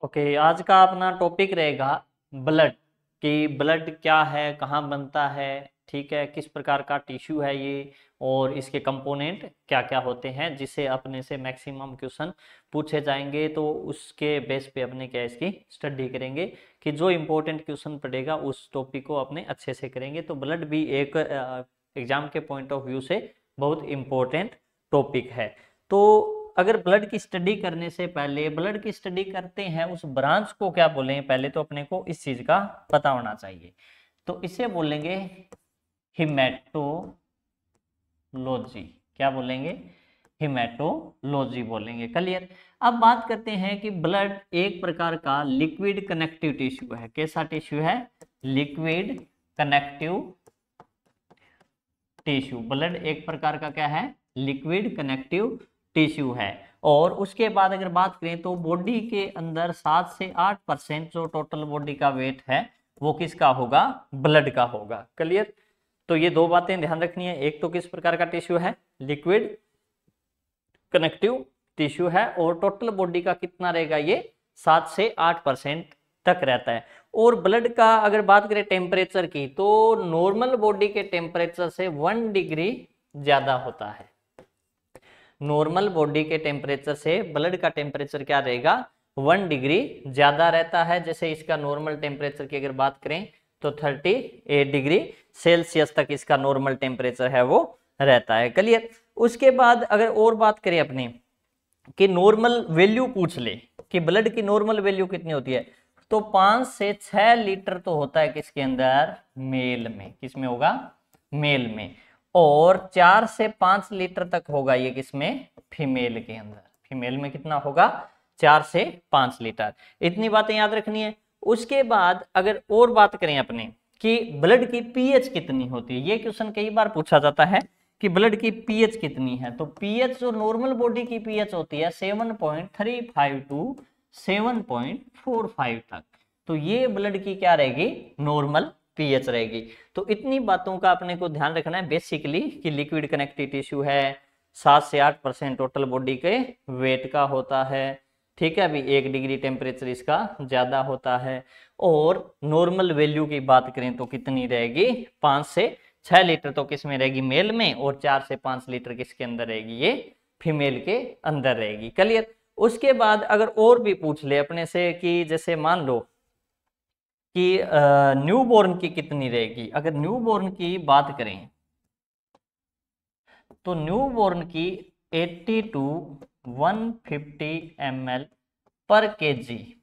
Okay, आज का अपना टॉपिक रहेगा ब्लड। कि ब्लड क्या है, कहाँ बनता है, ठीक है, किस प्रकार का टिश्यू है ये, और इसके कंपोनेंट क्या क्या होते हैं, जिससे अपने से मैक्सिमम क्वेश्चन पूछे जाएंगे। तो उसके बेस पे अपने क्या इसकी स्टडी करेंगे कि जो इम्पोर्टेंट क्वेश्चन पड़ेगा उस टॉपिक को अपने अच्छे से करेंगे। तो ब्लड भी एक एग्जाम के पॉइंट ऑफ व्यू से बहुत इम्पोर्टेंट टॉपिक है। तो अगर ब्लड की स्टडी करने से पहले, ब्लड की स्टडी करते हैं उस ब्रांच को क्या बोलेंगे, पहले तो अपने को इस चीज का पता होना चाहिए। तो इसे बोलेंगे हिमेटोलॉजी। क्या बोलेंगे? हिमेटोलॉजी बोलेंगे। क्लियर। अब बात करते हैं कि ब्लड एक प्रकार का लिक्विड कनेक्टिव टिश्यू है। कैसा टिश्यू है? Liquid connective tissue. ब्लड एक प्रकार का क्या है? लिक्विड कनेक्टिव टिश्यू है। और उसके बाद अगर बात करें तो बॉडी के अंदर 7 से 8% जो टोटल बॉडी का वेट है वो किसका होगा? ब्लड का होगा। क्लियर। तो ये दो बातें ध्यान रखनी है, एक तो किस प्रकार का टिश्यू है? लिक्विड कनेक्टिव टिश्यू है, और टोटल बॉडी का कितना रहेगा? ये 7 से 8% तक रहता है। और ब्लड का अगर बात करें टेम्परेचर की, तो नॉर्मल बॉडी के टेम्परेचर से 1 डिग्री ज्यादा होता है। नॉर्मल बॉडी के टेम्परेचर से ब्लड का टेम्परेचर क्या रहेगा? 1 डिग्री ज्यादा रहता है। जैसे इसका नॉर्मल टेम्परेचर की अगर बात करें तो 38 डिग्री सेल्सियस तक इसका नॉर्मल टेम्परेचर है वो रहता है। क्लियर। उसके बाद अगर और बात करें अपने कि नॉर्मल वैल्यू पूछ ले कि ब्लड की नॉर्मल वैल्यू कितनी होती है, तो 5 से 6 लीटर तो होता है किसके अंदर? मेल में। किसमें होगा? मेल में। और 4 से 5 लीटर तक होगा ये किसमें? फीमेल के अंदर। फीमेल में कितना होगा? 4 से 5 लीटर। इतनी बातें याद रखनी है। उसके बाद अगर और बात करें अपने कि ब्लड की पीएच कितनी होती है, ये क्वेश्चन कई बार पूछा जाता है कि ब्लड की पीएच कितनी है। तो पीएच जो नॉर्मल बॉडी की पीएच होती है 7.35 टू 7.45 तक। तो ये ब्लड की क्या रहेगी? नॉर्मल पीएच रहेगी। तो इतनी बातों का अपने को ध्यान रखना है बेसिकली कि लिक्विड कनेक्टिव टिश्यू है, 7 से 8% टोटल बॉडी के वेट का होता है। ठीक है, अभी 1 डिग्री टेम्परेचर इसका ज्यादा होता है। और नॉर्मल वैल्यू की बात करें तो कितनी रहेगी? 5 से 6 लीटर तो किस में रहेगी? मेल में। और 4 से 5 लीटर किसके अंदर रहेगी? ये फीमेल के अंदर रहेगी। क्लियर। उसके बाद अगर और भी पूछ ले अपने से कि जैसे मान लो कि न्यूबॉर्न की कितनी रहेगी। अगर न्यूबॉर्न की बात करें तो न्यूबॉर्न की 80 टू 150 ml पर केजी।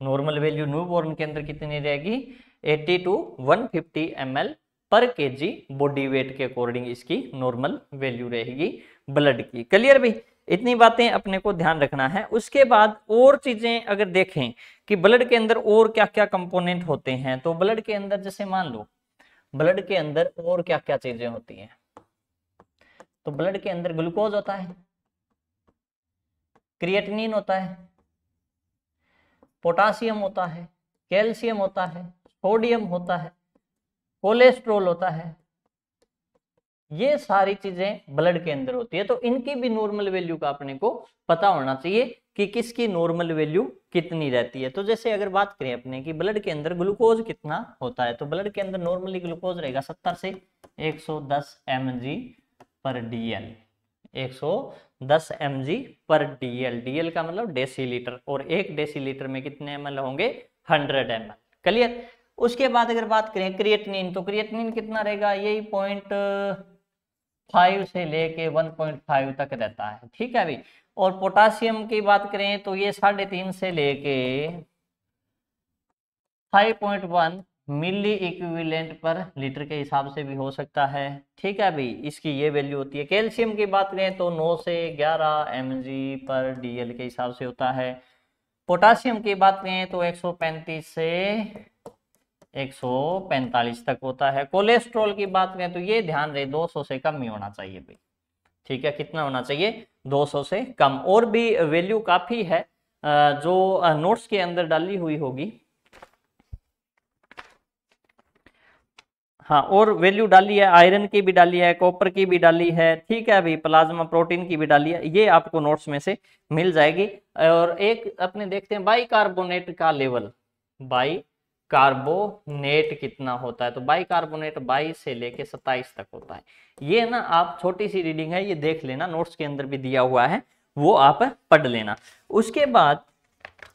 नॉर्मल वैल्यू न्यूबॉर्न के अंदर कितनी रहेगी? 80 टू 150 ml पर केजी बॉडी वेट के अकॉर्डिंग इसकी नॉर्मल वैल्यू रहेगी ब्लड की। क्लियर भाई। इतनी बातें अपने को ध्यान रखना है। उसके बाद और चीजें अगर देखें कि ब्लड के अंदर और क्या क्या कंपोनेंट होते हैं, तो ब्लड के अंदर जैसे मान लो ब्लड के अंदर और क्या क्या चीजें होती हैं, तो ब्लड के अंदर ग्लूकोज होता है, क्रिएटिनिन होता है, पोटासियम होता है, कैल्शियम होता है, सोडियम होता है, कोलेस्ट्रॉल होता है। ये सारी चीजें ब्लड के अंदर होती है। तो इनकी भी नॉर्मल वैल्यू का अपने को पता होना चाहिए कि किसकी नॉर्मल वैल्यू कितनी रहती है। तो जैसे अगर बात करें अपने कि ब्लड के अंदर ग्लूकोज कितना होता है, तो ब्लड के अंदर नॉर्मली ग्लूकोज रहेगा 70 से 110 mg पर डीएल। 110 mg पर डीएल। डीएल का मतलब डेसीलीटर, और 1 डेसीलीटर में कितने ml होंगे? 100 ml। क्लियर। उसके बाद अगर बात करें क्रिएटिनिन, तो क्रिएटिनिन कितना रहेगा? यही 0.5 से लेके 1.5 तक रहता है। ठीक है अभी। और पोटासियम की बात करें तो ये 3.5 से लेके 5.1 मिली इक्विवेलेंट पर लीटर के हिसाब से भी हो सकता है। ठीक है भाई, इसकी ये वैल्यू होती है। कैल्शियम की बात करें तो 9 से 11 mg पर डीएल के हिसाब से होता है। पोटासियम की बात करें तो 135 से 145 तक होता है। कोलेस्ट्रॉल की बात करें तो ये ध्यान रहे 200 से कम ही होना चाहिए भाई। ठीक है, कितना होना चाहिए? 200 से कम। और भी वैल्यू काफी है जो नोट्स के अंदर डाली हुई होगी। हाँ, और वैल्यू डाली है, आयरन की भी डाली है, कॉपर की भी डाली है, ठीक है अभी प्लाज्मा प्रोटीन की भी डाली है, ये आपको नोट्स में से मिल जाएगी। और एक अपने देखते हैं बाइकार्बोनेट का लेवल, बाइकार्बोनेट कितना होता है, तो बाइकार्बोनेट 22 से लेके 27 तक होता है। ये ना आप छोटी सी रीडिंग है, ये देख लेना, नोट्स के अंदर भी दिया हुआ है, वो आप पढ़ लेना। उसके बाद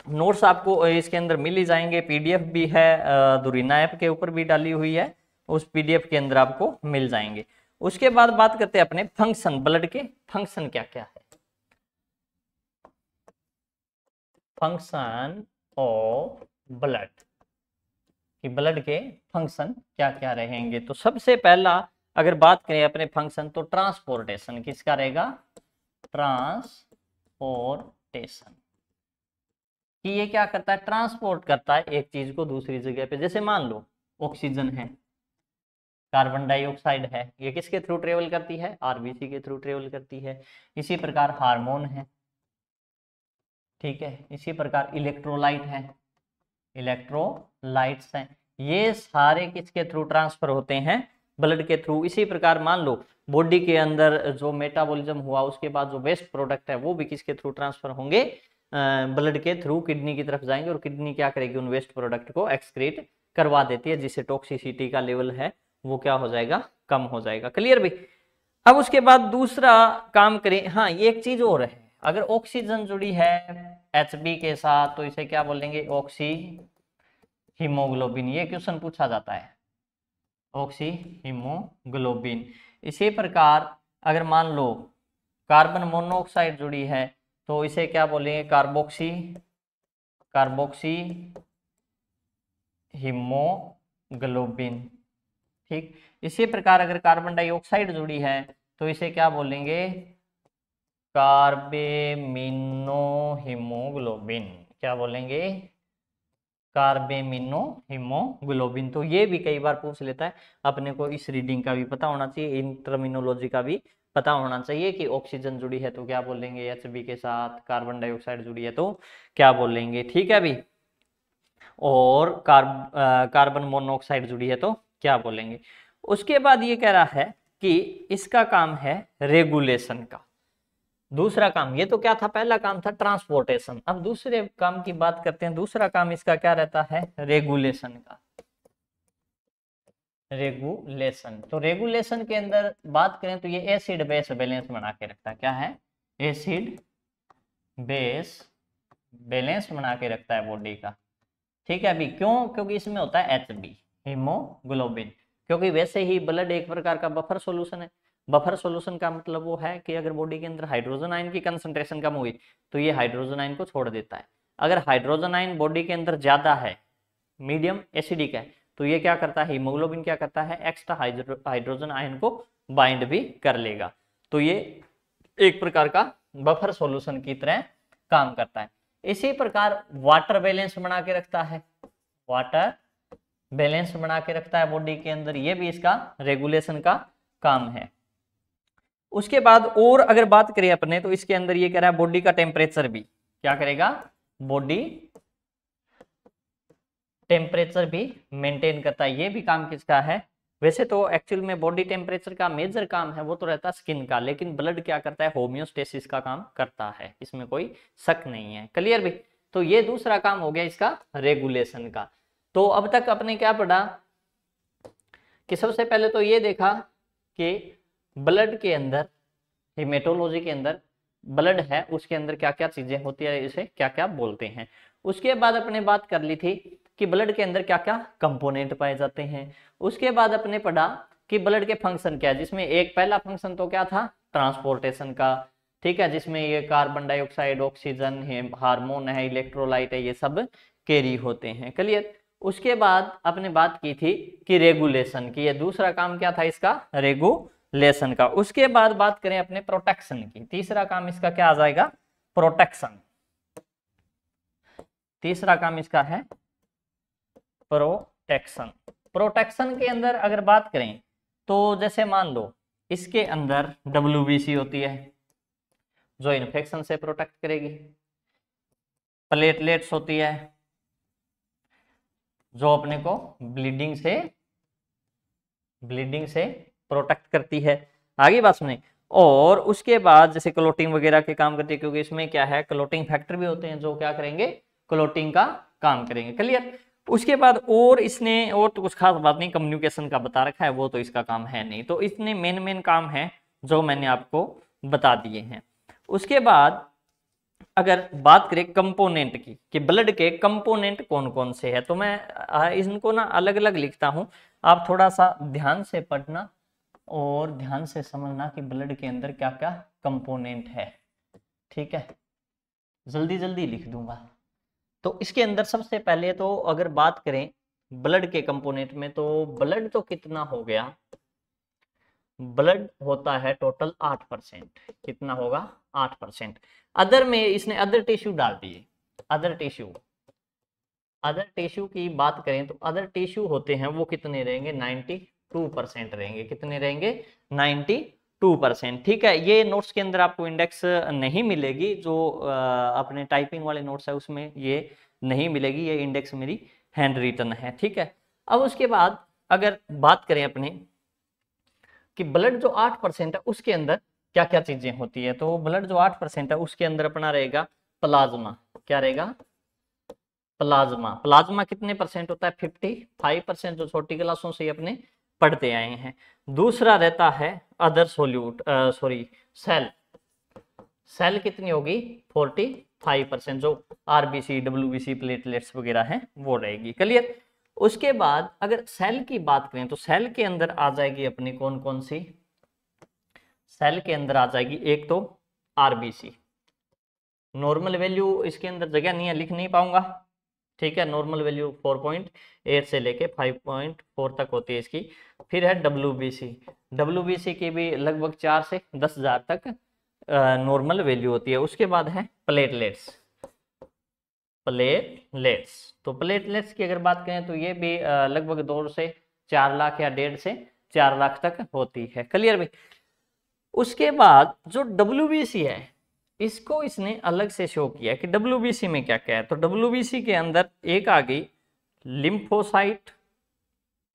नोट्स आपको इसके अंदर मिल ही जाएंगे, पीडीएफ भी है, दुरीना ऐप के ऊपर भी डाली हुई है, उस पीडीएफ के अंदर आपको मिल जाएंगे। उसके बाद बात करते हैं अपने फंक्शन, ब्लड के फंक्शन क्या क्या है, फंक्शन ऑफ ब्लड, कि ब्लड के फंक्शन क्या क्या रहेंगे। तो सबसे पहला अगर बात करें अपने फंक्शन, तो ट्रांसपोर्टेशन किसका रहेगा, ट्रांसपोर्टेशन, कि ये क्या करता है, ट्रांसपोर्ट करता है एक चीज को दूसरी जगह पे। जैसे मान लो ऑक्सीजन है, कार्बन डाइऑक्साइड है, ये किसके थ्रू ट्रेवल करती है, आरबीसी के थ्रू ट्रेवल करती है। इसी प्रकार हार्मोन है, ठीक है, इसी प्रकार इलेक्ट्रोलाइट है, इलेक्ट्रोलाइट्स हैं, ये सारे किसके थ्रू ट्रांसफर होते हैं, ब्लड के थ्रू। इसी प्रकार मान लो बॉडी के अंदर जो मेटाबॉलिज्म हुआ, उसके बाद जो वेस्ट प्रोडक्ट है वो भी किसके थ्रू ट्रांसफर होंगे, ब्लड के थ्रू किडनी की तरफ जाएंगे, और किडनी क्या करेगी, उन वेस्ट प्रोडक्ट को एक्सक्रीट करवा देती है, जिससे टॉक्सिसिटी का लेवल है वो क्या हो जाएगा, कम हो जाएगा। क्लियर भी। अब उसके बाद दूसरा काम करें, हाँ ये एक चीज और है, अगर ऑक्सीजन जुड़ी है Hb के साथ तो इसे क्या बोलेंगे, ऑक्सी हीमोग्लोबिन, ये क्वेश्चन पूछा जाता है, ऑक्सी हीमोग्लोबिन। इसी प्रकार अगर मान लो कार्बन मोनोऑक्साइड जुड़ी है तो इसे क्या बोलेंगे, कार्बोक्सी, कार्बोक्सी हीमोग्लोबिन, ठीक। इसी प्रकार अगर कार्बन डाइऑक्साइड जुड़ी है तो इसे क्या बोलेंगे, कार्बेमिनो हीमोग्लोबिन, क्या बोलेंगे, कार्बेमिनो हीमोग्लोबिन। तो ये भी कई बार पूछ लेता है, अपने को इस रीडिंग का भी पता होना चाहिए, इन टर्मिनोलॉजी का भी पता होना चाहिए, कि ऑक्सीजन जुड़ी है तो क्या बोलेंगे Hb के साथ, कार्बन डाइऑक्साइड जुड़ी है तो क्या बोलेंगे, ठीक है अभी, और कार्बन मोनोऑक्साइड जुड़ी है तो क्या बोलेंगे। उसके बाद ये कह रहा है कि इसका काम है रेगुलेशन का, दूसरा काम, ये तो क्या था, पहला काम था ट्रांसपोर्टेशन, अब दूसरे काम की बात करते हैं। दूसरा काम इसका क्या रहता है, रेगुलेशन का, रेगुलेशन। तो रेगुलेशन के अंदर बात करें तो ये एसिड बेस बैलेंस बना के रखता है, क्या है, एसिड बेस बैलेंस बना के रखता है बॉडी का, ठीक है अभी, क्यों, क्योंकि इसमें होता है Hb, हीमोग्लोबिन, क्योंकि वैसे ही ब्लड एक प्रकार का बफर सॉल्यूशन है। बफर सॉल्यूशन का मतलब वो है कि अगर बॉडी के अंदर हाइड्रोजन आयन की कंसंट्रेशन कम हुई तो ये हाइड्रोजन आयन को छोड़ देता है। अगर हाइड्रोजन आयन बॉडी के अंदर ज्यादा है, मीडियम एसिडिक है, तो ये क्या करता है, हीमोग्लोबिन क्या करता है, एक्स्ट्रा हाइड्रोजन आयन को बाइंड भी कर लेगा। तो ये एक प्रकार का बफर सॉल्यूशन की तरह काम करता है। इसी प्रकार वाटर बैलेंस बना के रखता है, वाटर बैलेंस बना के रखता है बॉडी के अंदर, ये भी इसका रेगुलेशन का काम है। उसके बाद और अगर बात करें अपने, तो इसके अंदर ये कह रहा है बॉडी का टेम्परेचर भी क्या करेगा, बॉडी टेम्परेचर भी मेंटेन करता है, ये भी काम किसका है। वैसे तो एक्चुअल में बॉडी टेम्परेचर का मेजर काम है वो तो रहता है स्किन का, लेकिन ब्लड क्या करता है, होम्योस्टेसिस का काम करता है, इसमें कोई शक नहीं है। क्लियर भी। तो ये दूसरा काम हो गया इसका रेगुलेशन का। तो अब तक अपने क्या पढ़ा, कि सबसे पहले तो ये देखा कि ब्लड के अंदर, हेमेटोलॉजी के अंदर ब्लड है, उसके अंदर क्या क्या चीजें होती है, इसे क्या क्या बोलते हैं। उसके बाद अपने बात कर ली थी कि ब्लड के अंदर क्या क्या कंपोनेंट पाए जाते हैं। उसके बाद अपने पढ़ा कि ब्लड के फंक्शन क्या है, जिसमें एक पहला फंक्शन तो क्या था, ट्रांसपोर्टेशन का, ठीक है, जिसमें ये कार्बन डाइऑक्साइड, ऑक्सीजन है, हार्मोन है, इलेक्ट्रोलाइट है, ये सब कैरी होते हैं। क्लियर। उसके बाद आपने बात की थी कि रेगुलेशन की, ये दूसरा काम क्या था इसका, रेगुलेशन का। उसके बाद बात करें अपने प्रोटेक्शन की, तीसरा काम इसका क्या आ जाएगा, प्रोटेक्शन। तीसरा काम इसका है प्रोटेक्शन। प्रोटेक्शन के अंदर अगर बात करें तो जैसे मान लो इसके अंदर WBC होती है जो इन्फेक्शन से प्रोटेक्ट करेगी, प्लेटलेट्स होती है जो अपने को ब्लीडिंग से ब्लीडिंग से प्रोटेक्ट करती है। आगे बात सुने। और उसके बाद जैसे क्लोटिंग वगैरह के काम करती है, क्योंकि इसमें क्या है, क्लोटिंग फैक्टर भी होते हैं जो क्या करेंगे, क्लोटिंग का काम करेंगे। क्लियर। उसके बाद और इसने और तो कुछ खास बात नहीं, कम्युनिकेशन का बता रखा है, वो तो इसका काम है नहीं। तो इसने मेन काम है जो मैंने आपको बता दिए हैं। उसके बाद अगर बात करें कंपोनेंट की, कि ब्लड के कंपोनेंट कौन कौन से हैं, तो मैं इनको ना अलग अलग लिखता हूं, आप थोड़ा सा ध्यान से पढ़ना और ध्यान से समझना कि ब्लड के अंदर क्या क्या कंपोनेंट है। ठीक है, जल्दी जल्दी लिख दूंगा। तो इसके अंदर सबसे पहले तो अगर बात करें ब्लड के कंपोनेंट में, तो ब्लड तो कितना हो गया, ब्लड होता है टोटल 8%। कितना होगा, 8%। अदर में इसने अदर टिश्यू डाल दिए। अदर टिश्यू की बात करें तो अदर टिश्यू होते हैं वो कितने रहेंगे, 92% रहेंगे। कितने रहेंगे, 92%। ठीक है, ये नोट्स के अंदर आपको इंडेक्स नहीं मिलेगी, जो अपने टाइपिंग वाले नोट्स है उसमें ये नहीं मिलेगी, ये इंडेक्स मेरी हैंड रिटन है। ठीक है, अब उसके बाद अगर बात करें अपने कि ब्लड जो 8% है उसके अंदर क्या क्या चीजें होती है, तो ब्लड जो 8% है उसके अंदर अपना रहेगा प्लाज्मा। क्या रहेगा, प्लाज्मा। प्लाज्मा कितने परसेंट होता है, 55%, जो छोटी क्लासों से अपने पढ़ते आए हैं। दूसरा रहता है अदर सोल्यूट सेल। सेल कितनी होगी, 45%, जो आरबीसी डब्ल्यूबीसी प्लेटलेट्स वगैरह हैं वो रहेगी। क्लियर। उसके बाद अगर सेल की बात करें तो सेल के अंदर आ जाएगी अपनी कौन कौन सी, सेल के अंदर आ जाएगी एक तो आरबीसी। नॉर्मल वैल्यू इसके अंदर जगह नहीं है, लिख नहीं पाऊंगा। ठीक है, नॉर्मल वैल्यू 4.8 से लेके 5.4 तक होती है इसकी। फिर है डब्ल्यूबीसी। डब्ल्यूबीसी की भी लगभग 4 से 10,000 तक नॉर्मल वैल्यू होती है। उसके बाद है प्लेटलेट्स। तो प्लेटलेट्स की अगर बात करें तो ये भी लगभग 2 से 4 लाख या 1.5 से 4 लाख तक होती है। क्लियर भाई। उसके बाद जो डब्ल्यूबीसी है इसको इसने अलग से शो किया कि डब्ल्यूबीसी में क्या क्या है। तो डब्ल्यूबीसी के अंदर एक आ गई लिम्फोसाइट,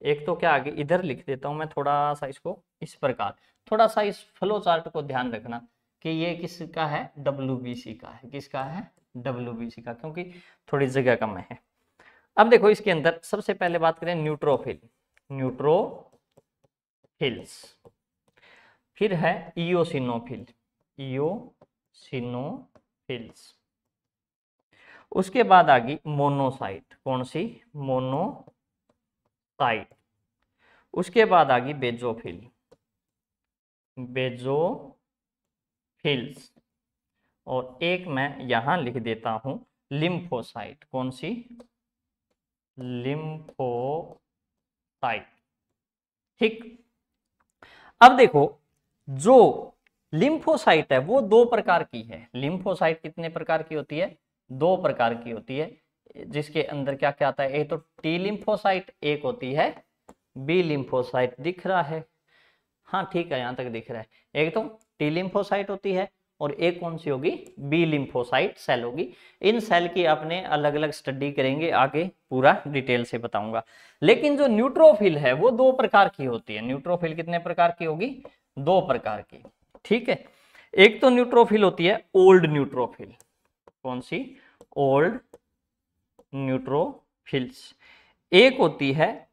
एक तो क्या आ गई, इधर लिख देता हूं मैं थोड़ा सा इसको इस प्रकार, थोड़ा सा इस फ्लो चार्ट को ध्यान रखना कि ये किसका है, डब्ल्यूबीसी का है। किसका है, डब्ल्यूबीसी का, क्योंकि थोड़ी जगह कम है। अब देखो इसके अंदर सबसे पहले बात करें न्यूट्रोफिल, न्यूट्रोफिल्स। फिर है इयोसिनोफिल, इयोसिनोफिल्स। उसके बाद आ गई मोनोसाइट। कौन सी, मोनोसाइट। उसके बाद आ गई बेजोफिल, बेजोफिल्स। और एक मैं यहां लिख देता हूं लिम्फोसाइट। कौन सी, लिम्फोसाइट। ठीक। अब देखो जो लिम्फोसाइट है वो 2 प्रकार की है। लिम्फोसाइट कितने प्रकार की होती है, 2 प्रकार की होती है, जिसके अंदर क्या क्या आता है, एक तो टी लिम्फोसाइट, एक होती है बी लिम्फोसाइट। दिख रहा है, हाँ ठीक है, यहां तक दिख रहा है। एक तो टी लिम्फोसाइट होती है और एक कौन सी होगी, बी लिम्फोसाइट सेल होगी। इन सेल की आपने अलग अलग स्टडी करेंगे, आगे पूरा डिटेल से बताऊंगा। लेकिन जो न्यूट्रोफिल है वो 2 प्रकार की होती है। न्यूट्रोफिल कितने प्रकार की होगी, 2 प्रकार की। ठीक है, एक तो न्यूट्रोफिल होती है ओल्ड न्यूट्रोफिल। कौन सी, ओल्ड न्यूट्रोफिल्स। एक होती है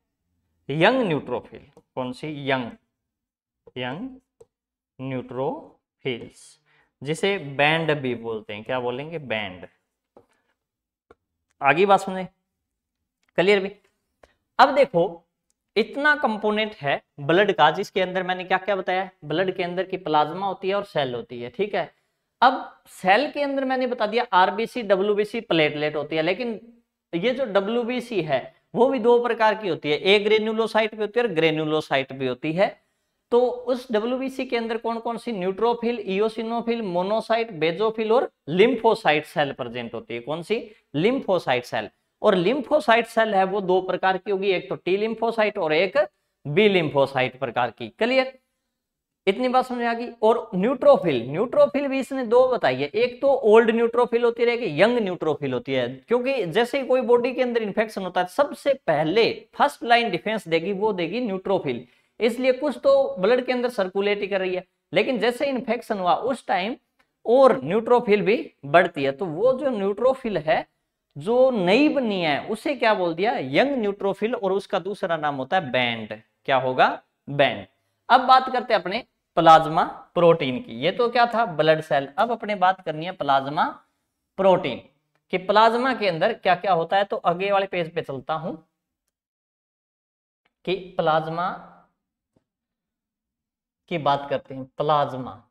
यंग न्यूट्रोफिल। कौन सी, यंग न्यूट्रोफिल्स, जिसे बैंड भी बोलते हैं। क्या बोलेंगे, बैंड। आगे बात सुने, क्लियर भी। अब देखो इतना कंपोनेंट है ब्लड का, जिसके अंदर मैंने क्या क्या बताया, ब्लड के अंदर की प्लाज्मा होती है और सेल होती है। ठीक है, अब सेल के अंदर मैंने बता दिया आरबीसी डब्ल्यूबीसी प्लेटलेट होती है। लेकिन ये जो डब्ल्यूबीसी है वो भी 2 प्रकार की होती है, एक ग्रेन्युलोसाइट भी होती है और ग्रेन्युलोसाइट भी होती है। तो उस डब्ल्यूबीसी के अंदर कौन कौन सी, न्यूट्रोफिल, इयोसिनोफिल, मोनोसाइट, बेजोफिल और लिम्फोसाइट सेल प्रेजेंट होती है। कौन सी, लिम्फोसाइट सेल। और लिम्फोसाइट सेल है वो 2 प्रकार की होगी, एक तो टी लिम्फोसाइट और एक बी लिम्फोसाइट प्रकार की। क्लियर, इतनी बात समझ आ गई। और न्यूट्रोफिल भी इसने 2 बताई है, एक तो ओल्ड न्यूट्रोफिल होती रहेगी, यंग न्यूट्रोफिल होती है। क्योंकि जैसे ही कोई बॉडी के अंदर इंफेक्शन होता है सबसे पहले फर्स्ट लाइन डिफेंस देगी वो देगी न्यूट्रोफिल, इसलिए कुछ तो ब्लड के अंदर सर्कुलेट ही कर रही है, लेकिन जैसे इन्फेक्शन हुआ उस टाइम और न्यूट्रोफिल भी बढ़ती है, तो वो जो न्यूट्रोफिल है जो नई बनी है उसे क्या बोल दिया, यंग न्यूट्रोफिल, और उसका दूसरा नाम होता है बैंड। क्या होगा, बैंड। अब बात करते हैं अपने प्लाज्मा प्रोटीन की। ये तो क्या था, ब्लड सेल। अब अपने बात करनी है प्लाज्मा प्रोटीन कि प्लाज्मा के अंदर क्या क्या होता है। तो आगे वाले पेज पे चलता हूं कि प्लाज्मा की बात करते हैं। प्लाज्मा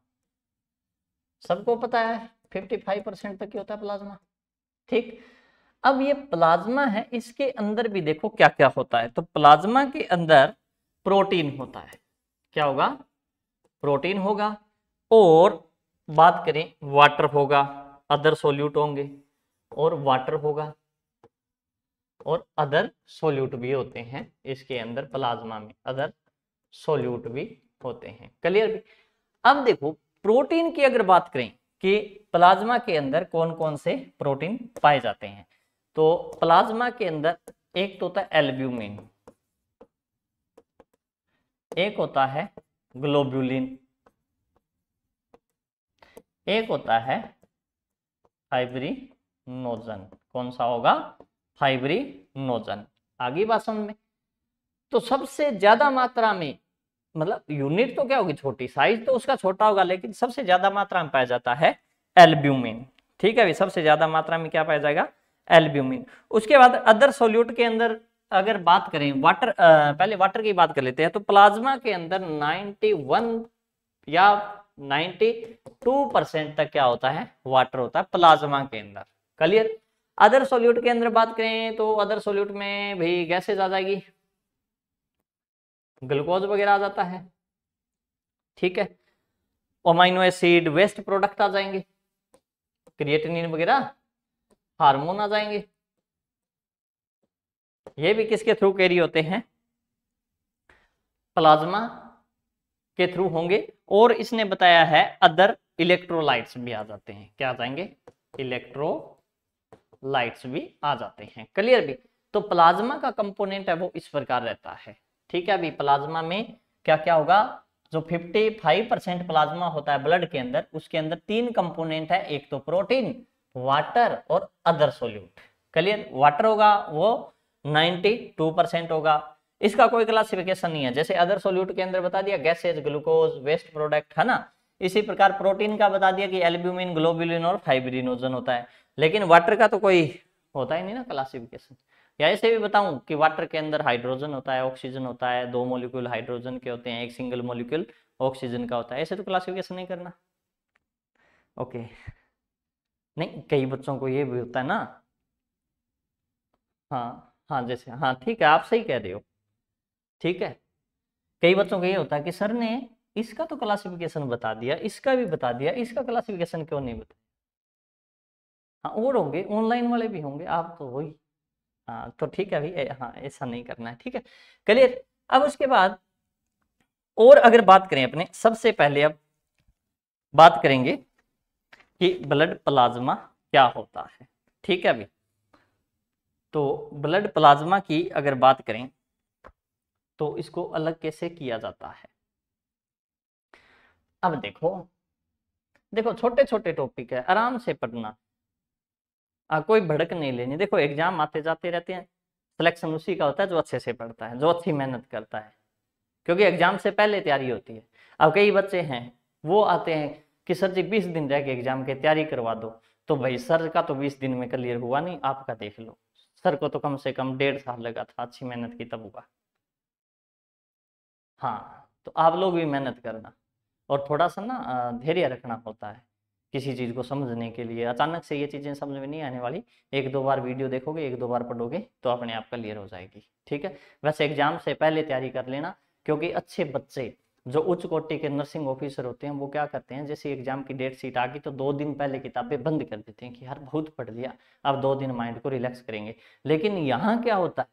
सबको पता है 55% तक ही होता है प्लाज्मा, ठीक। अब ये प्लाज्मा है, इसके अंदर भी देखो क्या क्या होता है। तो प्लाज्मा के अंदर प्रोटीन होता है। क्या होगा, प्रोटीन होगा, और बात करें वाटर होगा, अदर सोल्यूट होंगे, और वाटर होगा, और अदर सोल्यूट भी होते हैं इसके अंदर। प्लाज्मा में अदर सोल्यूट भी होते हैं। क्लियर भी। अब देखो प्रोटीन की अगर बात करें कि प्लाज्मा के अंदर कौन कौन से प्रोटीन पाए जाते हैं, तो प्लाज्मा के अंदर एक तो होता है एल्ब्यूमिन, एक होता है ग्लोब्यूलिन, एक होता है फाइब्रिनोजन। कौन सा होगा, फाइब्रिनोजन। आगे बात समझ में। तो सबसे ज्यादा मात्रा में, मतलब यूनिट तो क्या होगी छोटी, साइज तो उसका छोटा होगा, लेकिन सबसे ज्यादा मात्रा में पाया जाता है एल्ब्यूमिन। ठीक है, सबसे ज्यादा मात्रा में क्या पाया जाएगा, एल्ब्यूमिन। उसके बाद अदर सोल्यूट के अंदर अगर बात करें वाटर, पहले वाटर की बात कर लेते हैं। तो प्लाज्मा के अंदर 91 या 92% तक क्या होता है, वाटर होता है प्लाज्मा के अंदर। क्लियर। अदर सोल्यूट के अंदर बात करें तो अदर सोल्यूट में भाई गैसेज आ जाएगी, ग्लूकोज वगैरह आ जाता है, ठीक है। अमाइनो एसिड, वेस्ट प्रोडक्ट आ जाएंगे, क्रिएटिनिन वगैरह, हार्मोन आ जाएंगे। ये भी किसके थ्रू कैरी होते हैं, प्लाज्मा के थ्रू होंगे। और इसने बताया है अदर इलेक्ट्रोलाइट्स भी आ जाते हैं। क्या आ जाएंगे, इलेक्ट्रोलाइट्स भी आ जाते हैं। क्लियर भी। तो प्लाज्मा का कंपोनेंट है वो इस प्रकार रहता है, ठीक है। अभी प्लाज्मा में क्या क्या होगा, जो 55% प्लाज्मा होता है ब्लड के अंदर, उसके अंदर 3 कंपोनेंट है, एक तो प्रोटीन, वाटर और अदर सोल्यूट। क्लियर। वाटर होगा वो 92% होगा, इसका कोई क्लासिफिकेशन नहीं है। जैसे अदर सोल्यूट के अंदर बता दिया गैसेज, ग्लूकोज, वेस्ट प्रोडक्ट, है ना। इसी प्रकार प्रोटीन का बता दिया कि एल्ब्यूमिन, ग्लोबुलिन और फाइब्रिनोजन होता है। लेकिन वाटर का तो कोई होता ही नहीं ना क्लासिफिकेशन। या ऐसे भी बताऊं कि वाटर के अंदर हाइड्रोजन होता है, ऑक्सीजन होता है, 2 मॉलिक्यूल हाइड्रोजन के होते हैं, एक सिंगल मॉलिक्यूल ऑक्सीजन का होता है। ऐसे तो क्लासिफिकेशन नहीं करना। ओके। नहीं, कई बच्चों को ये भी होता है ना। हाँ हाँ, जैसे हाँ ठीक है, आप सही कह रहे हो, ठीक है। कई बच्चों को ये होता है कि सर ने इसका तो क्लासिफिकेशन बता दिया, इसका भी बता दिया, इसका क्लासिफिकेशन क्यों नहीं बताया। हाँ, और होंगे, ऑनलाइन वाले भी होंगे, आप तो वही। हाँ तो ठीक है भाई, हाँ ऐसा नहीं करना है, ठीक है। क्लियर। अब उसके बाद और अगर बात करें अपने, सबसे पहले अब बात करेंगे कि ब्लड प्लाज्मा क्या होता है, ठीक है अभी। तो ब्लड प्लाज्मा की अगर बात करें तो इसको अलग कैसे किया जाता है। अब देखो देखो छोटे छोटे टॉपिक है, आराम से पढ़ना, कोई भड़क नहीं लेनी। देखो एग्जाम आते जाते रहते हैं, सिलेक्शन उसी का होता है जो अच्छे से पढ़ता है, जो अच्छी मेहनत करता है, क्योंकि एग्जाम से पहले तैयारी होती है। अब कई बच्चे हैं वो आते हैं कि सर जी 20 दिन रह गए एग्जाम की तैयारी करवा दो। तो भाई सर का तो 20 दिन में क्लियर हुआ नहीं, आपका देख लो। सर को तो कम से कम 1.5 साल लगा था, अच्छी मेहनत की तब हुआ। हाँ तो आप लोग भी मेहनत करना, और थोड़ा सा ना धैर्य रखना होता है किसी चीज़ को समझने के लिए। अचानक से ये चीज़ें समझ में नहीं आने वाली, 1-2 बार वीडियो देखोगे, 1-2 बार पढ़ोगे तो अपने आप क्लियर हो जाएगी, ठीक है। वैसे एग्जाम से पहले तैयारी कर लेना, क्योंकि अच्छे बच्चे जो उच्च कोटि के नर्सिंग ऑफिसर होते हैं वो क्या करते हैं, जैसे एग्जाम की डेट शीट आ गई तो 2 दिन पहले किताबें बंद कर देते हैं कि यार बहुत पढ़ लिया, अब 2 दिन माइंड को रिलैक्स करेंगे। लेकिन यहाँ क्या होता है,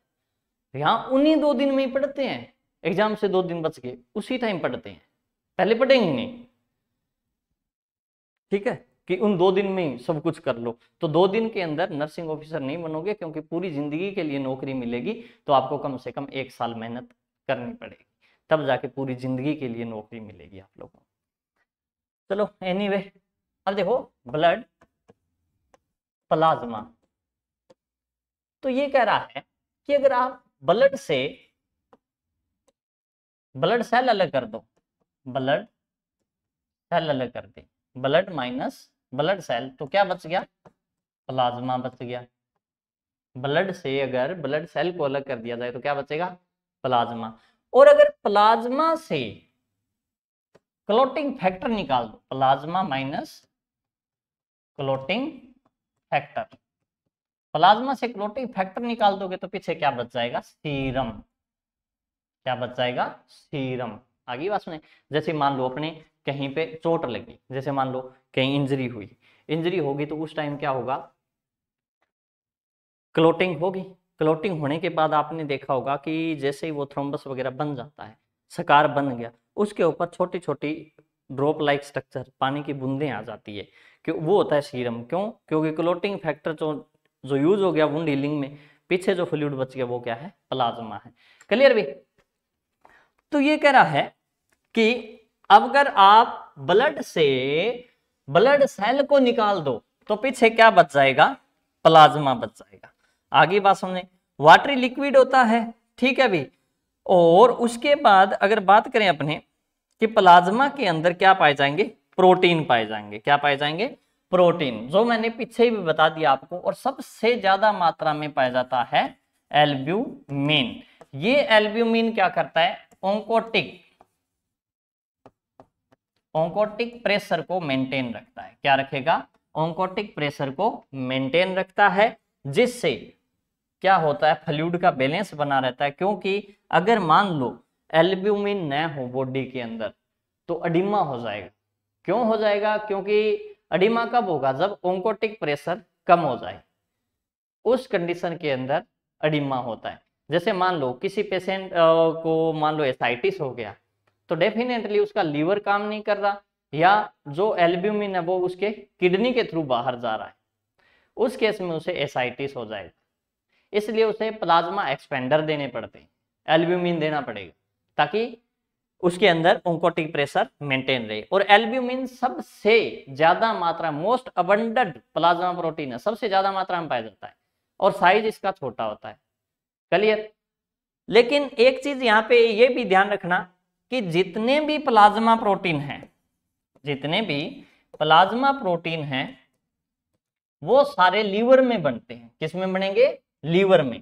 यहाँ उन्हीं 2 दिन में ही पढ़ते हैं, एग्जाम से 2 दिन बच गए उसी टाइम पढ़ते हैं, पहले पढ़ेंगे नहीं, ठीक है। कि उन 2 दिन में ही सब कुछ कर लो। तो 2 दिन के अंदर नर्सिंग ऑफिसर नहीं बनोगे, क्योंकि पूरी जिंदगी के लिए नौकरी मिलेगी, तो आपको कम से कम 1 साल मेहनत करनी पड़ेगी। तब जाके पूरी जिंदगी के लिए नौकरी मिलेगी आप लोगों को। चलो एनीवे, अब देखो ब्लड प्लाज्मा। तो ये कह रहा है कि अगर आप ब्लड सेल अलग कर दो, ब्लड सेल अलग कर दे, ब्लड माइनस ब्लड सेल, तो क्या बच गया? प्लाज्मा बच गया। ब्लड से अगर ब्लड सेल को अलग कर दिया जाए तो क्या बचेगा? प्लाज्मा। और अगर प्लाज्मा से क्लोटिंग फैक्टर निकाल दो, plasma minus clotting factor, plasma से क्लोटिंग फैक्टर निकाल दोगे तो पीछे क्या बच जाएगा? सीरम। क्या बच जाएगा? सीरम। आगे बात सुने, जैसे मान लो अपने कहीं पे चोट लगी, जैसे मान लो कहीं इंजरी हुई, इंजरी होगी तो उस टाइम क्या होगा? क्लोटिंग होगी। क्लोटिंग होने के बाद आपने देखा होगा कि जैसे ही वो थ्रोम्बस वगैरह बन जाता है, सकार बन गया, उसके ऊपर छोटी छोटी ड्रॉप लाइक स्ट्रक्चर, पानी की बूंदें आ जाती है, कि वो होता है सीरम। क्यों? क्योंकि क्लोटिंग फैक्टर जो यूज हो गया वुंड हीलिंग में, पीछे जो फ्लूइड बच गया वो क्या है? प्लाज्मा है। क्लियर भी? तो ये कह रहा है कि अगर आप ब्लड से ब्लड सेल को निकाल दो तो पीछे क्या बच जाएगा? प्लाज्मा बच जाएगा। आगे बात समझे, वाटरी लिक्विड होता है, ठीक है भी। और उसके बाद अगर बात करें अपने कि प्लाज्मा के अंदर क्या पाए जाएंगे? प्रोटीन पाए जाएंगे। क्या पाए जाएंगे? प्रोटीन, जो मैंने पीछे भी बता दिया आपको। और सबसे ज्यादा मात्रा में पाया जाता है एल्ब्यूमिन। ये एल्ब्यूमिन क्या करता है? ओंकोटिक प्रेशर को मेंटेन रखता है। क्या रखेगा? ओंकोटिक प्रेशर को मेंटेन रखता है, जिससे क्या होता है? फ्लूइड का बैलेंस बना रहता है। क्योंकि अगर मान लो एल्ब्यूमिन न हो बॉडी के अंदर तो अडीमा हो जाएगा। क्यों हो जाएगा? क्योंकि अडीमा कब होगा? जब ओंकोटिक प्रेशर कम हो जाए, उस कंडीशन के अंदर अडीमा होता है। जैसे मान लो किसी पेशेंट को मान लो एसाइटिस हो गया, तो डेफिनेटली उसका लीवर काम नहीं कर रहा, या जो एल्ब्यूमिन है वो उसके किडनी के थ्रू बाहर जा रहा है, उस केस में उसे एसाइटिस हो जाएगा। इसलिए उसे प्लाज्मा एक्सपेंडर देने पड़ते हैं, एल्ब्यूमिन देना पड़ेगा, ताकि उसके अंदर ओंकोटिक प्रेशर मेंटेन रहे। और एल्ब्यूमिन सबसे ज्यादा मात्रा, मोस्ट अबंडेंट प्लाज्मा प्रोटीन है, सबसे ज्यादा मात्रा में पाया जाता है, और साइज इसका छोटा होता है। क्लियर? लेकिन एक चीज यहाँ पे ये भी ध्यान रखना कि जितने भी प्लाज्मा प्रोटीन हैं, जितने भी प्लाज्मा प्रोटीन हैं, वो सारे लीवर में बनते हैं। किस में बनेंगे? लीवर में।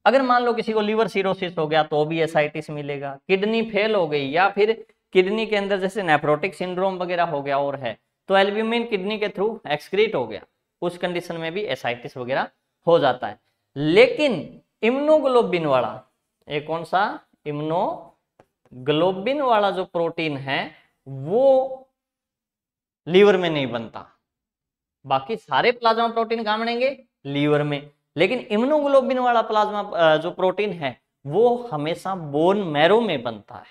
अगर मान लो किसी को लीवर सिरोसिस हो गया तो भी एसाइटिस मिलेगा, किडनी फेल हो गई, या फिर किडनी के अंदर जैसे नेफ्रोटिक सिंड्रोम वगैरह हो गया और है, तो एल्ब्यूमिन किडनी के थ्रू एक्सक्रीट हो गया, उस कंडीशन में भी एसाइटिस वगैरह हो जाता है। लेकिन इम्यूनोग्लोबिन वाला, एक कौन सा? इम्यूनोग्लोबिन वाला जो प्रोटीन है वो लीवर में नहीं बनता। बाकी सारे प्लाज्मा प्रोटीन कहां बनेंगे? लीवर में। लेकिन इम्यूनोग्लोबिन वाला प्लाज्मा जो प्रोटीन है वो हमेशा बोन मैरो में बनता है।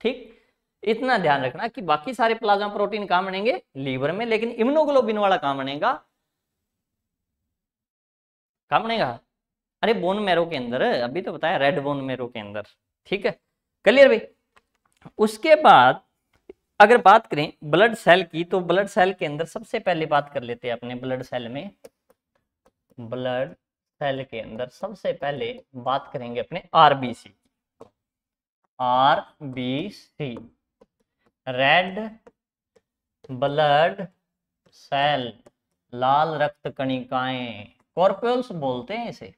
ठीक, इतना ध्यान रखना कि बाकी सारे प्लाज्मा प्रोटीन कहां बनेंगे? लीवर में। लेकिन इम्यूनोग्लोबिन वाला कहां बनेगा? कहां बनेगा? अरे बोन मैरो के अंदर, अभी तो बताया, रेड बोन मैरो के अंदर। ठीक है, क्लियर भाई? उसके बाद अगर बात करें ब्लड सेल की, तो ब्लड सेल के अंदर सबसे पहले बात कर लेते हैं अपने ब्लड सेल में। ब्लड सेल के अंदर सबसे पहले बात करेंगे अपने RBC. RBC, red blood cell, लाल रक्त कणिकाएं, कॉर्पुल्स बोलते हैं इसे।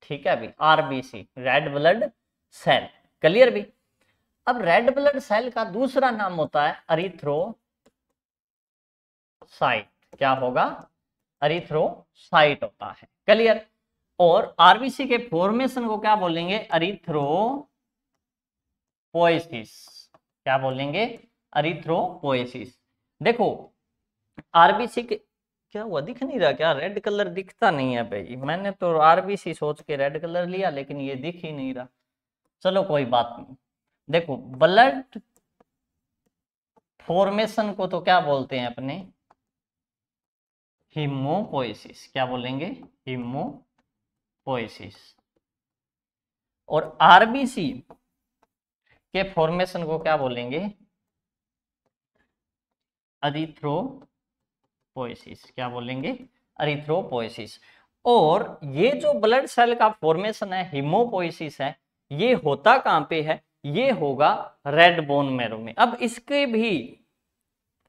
ठीक है अभी, RBC, red blood cell. Clear भी? अब रेड ब्लड सेल का दूसरा नाम होता है अरिथ्रोसाइट। क्या होगा? अरिथ्रोसाइट होता है। क्लियर? और आरबीसी के फॉर्मेशन को क्या बोलेंगे? अरिथ्रोपोएसिस। क्या बोलेंगे? अरिथ्रोपोएसिस। देखो आरबीसी के, क्या हुआ, दिख नहीं रहा क्या? रेड कलर दिखता नहीं है भाई, मैंने तो आरबीसी सोच के रेड कलर लिया, लेकिन ये दिख ही नहीं रहा। चलो कोई बात नहीं। देखो ब्लड फॉर्मेशन को तो क्या बोलते हैं अपने? हीमोपोएसिस। क्या बोलेंगे? हीमोपोएसिस। और आरबीसी के फॉर्मेशन को क्या बोलेंगे? एरिथ्रोपोएसिस। क्या बोलेंगे? एरिथ्रोपोएसिस। और ये जो ब्लड सेल का फॉर्मेशन है, हीमोपोएसिस है, ये होता कहां पे है? ये होगा रेड बोन मैरो में। अब इसके भी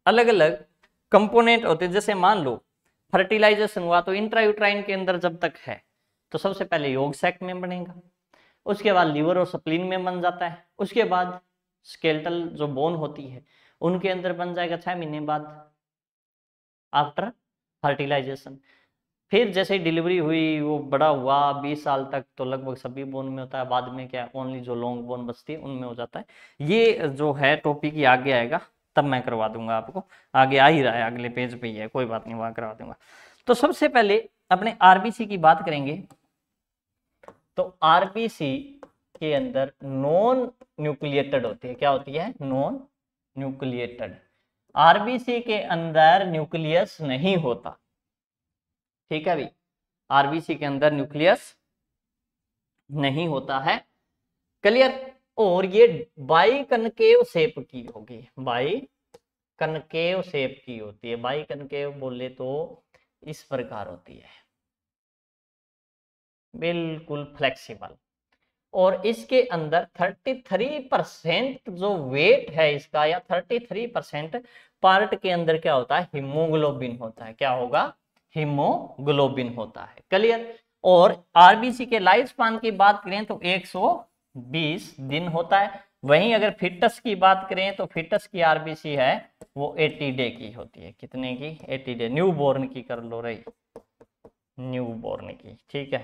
अलग अलग कंपोनेंट होते हैं। जैसे मान लो फर्टिलाइजेशन हुआ तो इंट्रायूट्राइन के अंदर जब तक है तो सबसे पहले योग सैक में बनेगा, उसके बाद लीवर और स्प्लीन में बन जाता है, उसके बाद स्केलेटल जो बोन होती है उनके अंदर बन जाएगा 6 महीने बाद आफ्टर फर्टिलाइजेशन। फिर जैसे डिलीवरी हुई, वो बड़ा हुआ 20 साल तक, तो लगभग सभी बोन में होता है। बाद में क्या, ओनली जो लॉन्ग बोन बचती है उनमें हो जाता है। ये जो है टॉपिक ही आगे आएगा, तब मैं करवा दूंगा आपको। आगे आ ही रहा है, अगले पेज पे ही है, कोई बात नहीं, वहां करवा दूंगा। तो सबसे पहले अपने आरबीसी की बात करेंगे। तो आरबीसी के अंदर नॉन न्यूक्लिएटेड होती है। क्या होती है? Non nucleated. आरबीसी के अंदर न्यूक्लियस नहीं होता। ठीक है भाई, आरबीसी के अंदर न्यूक्लियस नहीं होता है। क्लियर? और ये बाई कनकेव शेप की होगी, बाई कनकेव शेप की होती है। बाई कनकेव बोले तो इस प्रकार होती है, बिल्कुल फ्लेक्सिबल। और इसके अंदर 33% जो वेट है इसका, या 33% पार्ट के अंदर क्या होता है? हीमोग्लोबिन होता है। क्या होगा? हीमोग्लोबिन होता है। क्लियर? और आरबीसी के लाइफ स्पान की बात करें तो 120 दिन होता है। वहीं अगर फिटस की बात करें तो फिटस की आरबीसी है वो 80 डे की होती है। कितने की? 80 डे। न्यू बॉर्न की कर लो रही, न्यू बॉर्न की। ठीक है,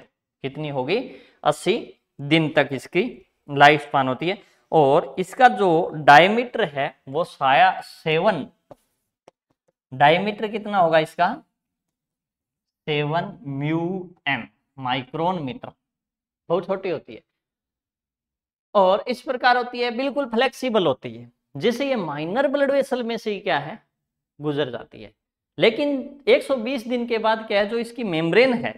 कितनी होगी? 80 दिन तक इसकी लाइफ स्पान होती है। और इसका जो डायमीटर है वो 7, डायमीटर कितना होगा इसका? 7 म्यू एम, माइक्रोन मीटर, बहुत छोटी होती है। और इस प्रकार होती है, बिल्कुल फ्लेक्सिबल होती है, जिससे ये माइनर ब्लड वेसल में से ही क्या है? गुजर जाती है। लेकिन 120 दिन के बाद क्या है, जो इसकी मेम्ब्रेन है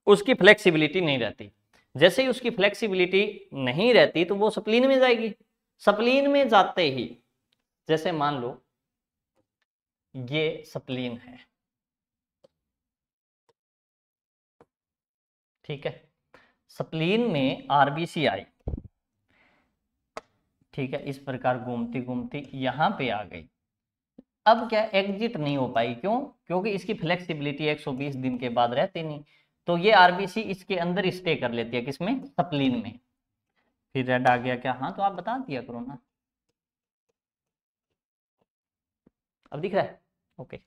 उसकी फ्लेक्सिबिलिटी नहीं रहती। जैसे ही उसकी फ्लेक्सिबिलिटी नहीं रहती तो वो स्प्लीन में जाएगी। स्प्लीन में जाते ही, जैसे मान लो ये स्प्लीन है, ठीक है, स्प्लीन में आरबीसी आई, ठीक है, इस प्रकार घूमती घूमती यहां पे आ गई। अब क्या, एग्जिट नहीं हो पाई। क्यों? क्योंकि इसकी फ्लेक्सिबिलिटी 120 दिन के बाद रहती नहीं, तो ये आरबीसी इसके अंदर स्टे कर लेती है। किसमें? स्प्लीन में। फिर रेड आ गया क्या? हाँ, तो आप बता दिया करो ना। अब दिख रहा है? ओके।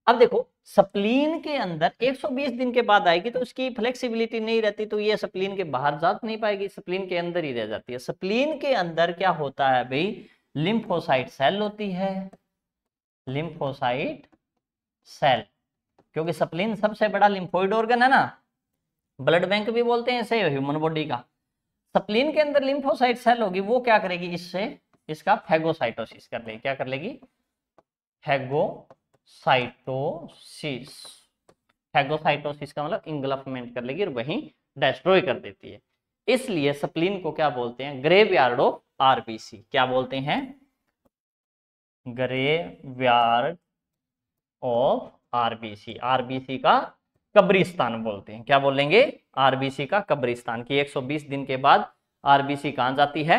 अब देखो, स्प्लीन के अंदर 120 दिन के बाद आएगी तो उसकी फ्लेक्सिबिलिटी नहीं रहती, तो ये स्प्लीन के बाहर जा नहीं पाएगी, स्प्लीन के अंदर ही रह जाती है। स्प्लीन के अंदर क्या होता है भाई? लिम्फोसाइट सेल होती है, लिम्फोसाइट सेल। क्योंकि स्प्लीन सबसे बड़ा लिम्फोइड ऑर्गन है ना, ब्लड बैंक भी बोलते हैं इसे ह्यूमन बॉडी का। स्प्लीन के अंदर लिम्फोसाइट सेल होगी, वो क्या करेगी? इससे इसका फैगोसाइटोसिस कर लेगी। क्या कर लेगी? फैगोसाइटोसिस। फैगोसाइटोसिस का मतलब इंगल्फमेंट कर लेगी और वहीं डिस्ट्रॉय कर देती है। इसलिए स्प्लीन को क्या बोलते हैं? Graveyard of RBC. क्या बोलते हैं? Graveyard of RBC. आरबीसी का कब्रिस्तान बोलते हैं। क्या बोलेंगे? आरबीसी का कब्रिस्तान। की 120 दिन के बाद आरबीसी कहां जाती है?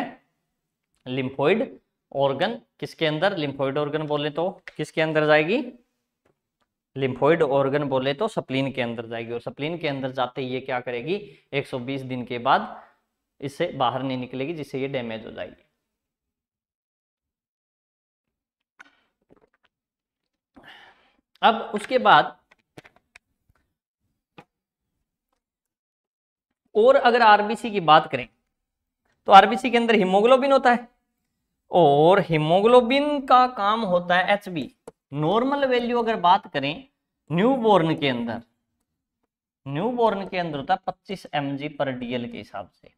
Lymphoid organ. किसके अंदर? लिम्फोइड ऑर्गन बोले तो किसके अंदर जाएगी? लिम्फोइड ऑर्गन बोले तो स्प्लीन के अंदर जाएगी। और स्प्लीन के अंदर जाते ही ये क्या करेगी? 120 दिन के बाद इससे बाहर नहीं निकलेगी, जिससे ये डैमेज हो जाएगी। अब उसके बाद और अगर आरबीसी की बात करें तो आरबीसी के अंदर हीमोग्लोबिन होता है, और हीमोग्लोबिन का काम होता है एचबी। नॉर्मल वैल्यू अगर बात करें न्यूबॉर्न के अंदर, न्यूबॉर्न के अंदर होता है 25 mg पर DL के हिसाब से।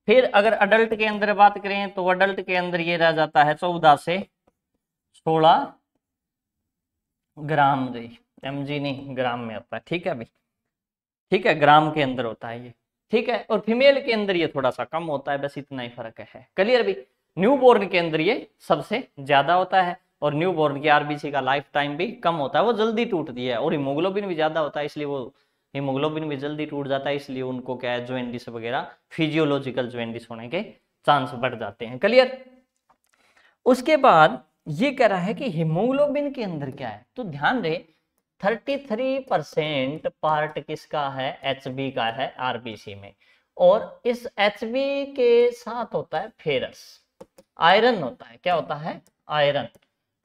फिर अगर अडल्ट के अंदर बात करें तो अडल्ट के अंदर ये रह जाता है 14 से 16 ग्राम जी, mg नहीं, ग्राम में होता है। ठीक है भाई, ठीक है, ग्राम के अंदर होता है ये। ठीक है, और फीमेल के अंदर ये थोड़ा सा कम होता है, बस इतना ही फर्क है। क्लियर भी? न्यू बोर्न के अंदर ये सबसे ज्यादा होता है, और न्यू बोर्न की आरबीसी का लाइफ टाइम भी कम होता है, वो जल्दी टूटती है, और हीमोग्लोबिन भी ज्यादा होता है, इसलिए वो हीमोग्लोबिन भी जल्दी टूट जाता है, इसलिए उनको क्या है, जॉइंटिस वगैरह फिजियोलॉजिकल जॉइंटिस होने के चांस बढ़ जाते हैं। क्लियर? उसके बाद ये कह रहा है कि हीमोग्लोबिन के अंदर क्या है, तो ध्यान रहे 33% पार्ट किसका है, एचबी का है आरबीसी में, और इस एचबी के साथ होता है फेरस, आयरन होता है, क्या होता है, आयरन,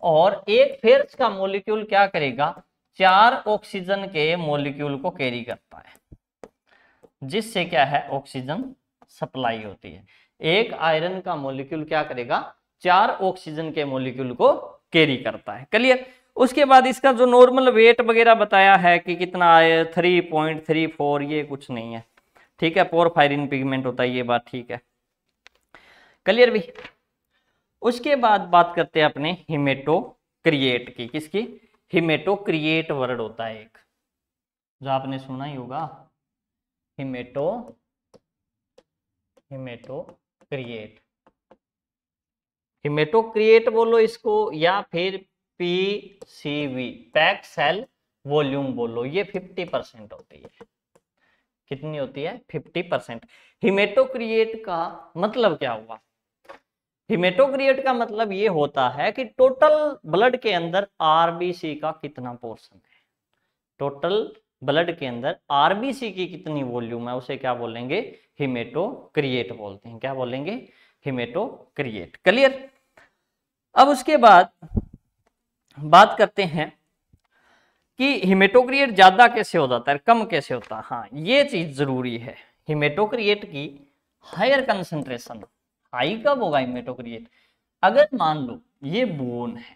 और एक फेरस का मॉलिक्यूल क्या करेगा, 4 ऑक्सीजन के मॉलिक्यूल को कैरी करता है, जिससे क्या है, ऑक्सीजन सप्लाई होती है। एक आयरन का मॉलिक्यूल क्या करेगा, 4 ऑक्सीजन के मॉलिक्यूल को कैरी करता है। क्लियर? उसके बाद इसका जो नॉर्मल वेट वगैरह बताया है कि कितना है, 3.34, ये कुछ नहीं है, ठीक है, पोरफायरिन पिगमेंट होता है, ये बात ठीक है। क्लियर भी? उसके बाद बात करते हैं अपने हिमेटोक्रिएट की, किसकी, हिमेटोक्रिएट वर्ड होता है एक, जो आपने सुना ही होगा, हिमेटोक्रिएट, हिमेटोक्रिएट बोलो इसको, या फिर पीसीवी, पैक सेल वॉल्यूम बोलो, ये 50% होती है। कितनी होती है, 50%। हिमेटोक्रिएट का मतलब क्या हुआ, हिमेटोक्रिएट का मतलब ये होता है कि टोटल ब्लड के अंदर आरबीसी का कितना पोर्शन है, टोटल ब्लड के अंदर आरबीसी की कितनी वॉल्यूम है, उसे क्या बोलेंगे, हिमेटोक्रिएट बोलते हैं। क्या बोलेंगे, हिमेटोक्रिएट। क्लियर? अब उसके बाद बात करते हैं कि हिमेटोक्रिएट ज्यादा कैसे हो जाता है, कम कैसे होता है। हाँ, ये चीज जरूरी है, हिमेटोक्रिएट की हायर कंसंट्रेशन, हाई कब होगा हिमेटोक्रिएट, अगर मान लो ये बोन है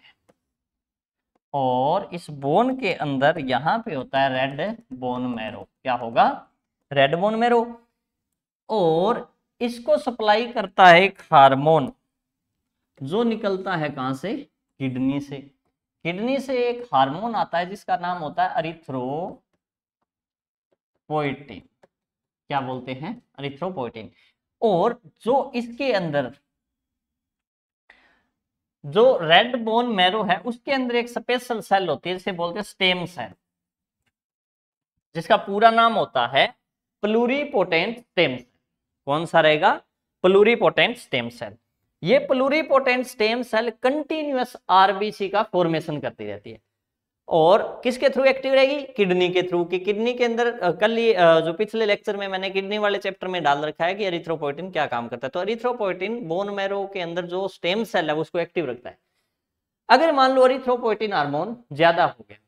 और इस बोन के अंदर यहां पे होता है रेड बोन मैरो, क्या होगा, रेड बोन मैरो, और इसको सप्लाई करता है एक हार्मोन जो निकलता है कहां से, किडनी से। किडनी से एक हार्मोन आता है जिसका नाम होता है एरिथ्रोपोइटिन, क्या बोलते हैं, एरिथ्रोपोइटिन। और जो इसके अंदर जो रेड बोन मैरो है उसके अंदर एक स्पेशल सेल होती है जिसे बोलते हैं स्टेम सेल, जिसका पूरा नाम होता है प्लूरीपोटेंट स्टेम सेल। कौन सा रहेगा, प्लूरीपोटेंट स्टेम सेल। ये pluripotent stem cell continuous RBC का फॉर्मेशन करती रहती है, और किसके थ्रू एक्टिव रहेगी, किडनी के थ्रू। कि किडनी के अंदर कल ये जो पिछले लेक्चर में मैंने किडनी वाले चैप्टर में डाल रखा है कि एरिथ्रोपोइटिन क्या काम करता है, तो एरिथ्रोपोइटिन बोन मैरो के अंदर जो स्टेम सेल है उसको एक्टिव रखता है। अगर मान लो एरिथ्रोपोइटिन हार्मोन ज्यादा हो गया,